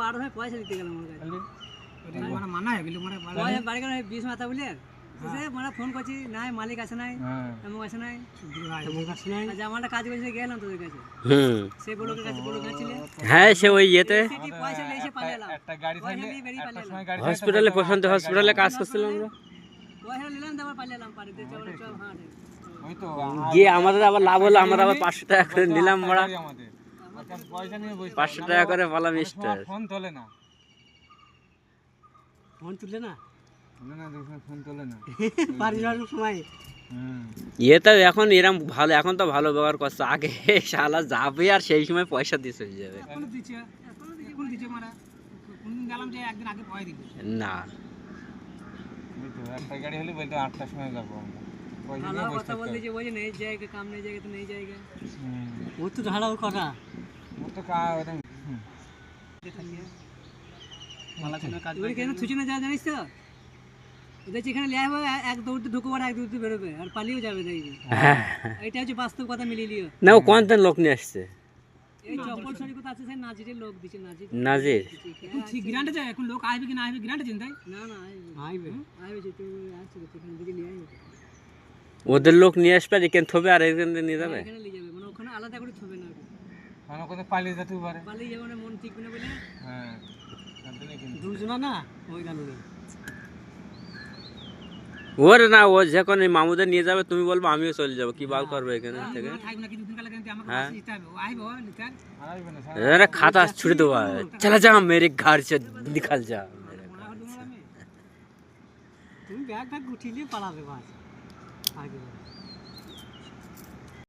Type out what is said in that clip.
বারো হয় পয়সা দিতে গেলাম আমার কাছে মানে মানা হয়ে গেল মানে পয়সা বাড়ি গেল 20 মাথা বলে সে মানে ফোন করছি নাই মালিক আছে নাই এমন আছে নাই আচ্ছা আমার কাজ করছে গেলাম তোদের কাছে সে বলোকের কাছে বলো গেছিলে হ্যাঁ সে ওই ইয়েতে পয়সা নিয়ে পালিয়ে এলাম একটা গাড়ি পয়সা নিয়ে বেরিয়ে পালিয়ে এলাম হসপিটালে প্রশান্ত হসপিটালে কাজ করছিলাম আমরা পয়সা নিলাম তারপর পালিয়ে এলাম বাড়িতে চল চল হাঁট ওই তো গিয়ে আমাদের আবার লাভ হলো আমরা আবার 500 টাকা করে নিলাম আমরা আমাদের কাছে পয়সা নিয়ে বসে 500 টাকা করে পালাম স্টার ফোন তোলে না ফোন তুলে না না না দেখুন ফোন তোলে না পারিবারিক সময় ইয়ে তো এখন এরকম ভালো এখন তো ভালো ব্যবহার করছে আগে শালা যাবে আর সেই সময় পয়সা দিয়ে চলে যাবে এখন দিচ্ছে মারা কোনদিন গেলাম যে একদিন আগে পয়সা দিবে না ওই তো একটা গাড়ি হলে বলতো 8টার সময় যাবো আমরা পয়সা ভালো নিয়ে কথা বসে বলতে যে বলে নেই জায়গা কাম নেই জায়গা তো নেই জায়গা হুম ও তো ধাড়াও কথা ও তো কা ওটা তুই কেন ছুটি না যা জানিস তো ওদের যেখানে লিয়ে হবে এক দৌড়তে ঢুকবো আর এক দৌড়তে বেরোবে আর পালিয়েও যাবে দেখবি এটা হচ্ছে বাস্তব কথা মিলিয়ে লিও না ও কোন লোক নিয়ে আসছে এই চপল সরি কথা আছে সেই নাজিরের লোক দিছে নাজির ঠিক গ্রান্টে যায় এখন লোক আসবে কি না আসবে গ্রান্টে চিন্তাই না না আইবে আইবে যে তুই আসছে সেখান থেকে নিয়ে আইবে ওদের লোক নিয়ে আসবে এখানে থবে আর এখান থেকে নিয়ে যাবে এখানে নিয়ে যাবে মানে ওখানে আলাদা করে থবে না মানে কোথায় পালিয়ে যেতে পারে পালিয়ে যাবে না মন ঠিক না বলে হ্যাঁ তাহলে কিন্তু দুজনা না ওই কারণে ওর না ও যখন এই মামুদের নিয়ে যাবে তুমি বলবো আমিও চলে যাবো কি বাল করবে এখানে থেকে থাকবে না কিছুদিন কালে কিন্তু আমাকে হ্যাঁ। নিতে হবে ও আইবে ও নিতে আসবে না अरे खाता छुड़ दो चला जा मेरे घर से निकल जा তুমি ব্যাগ গুটিয়ে পালাবে বাস আগে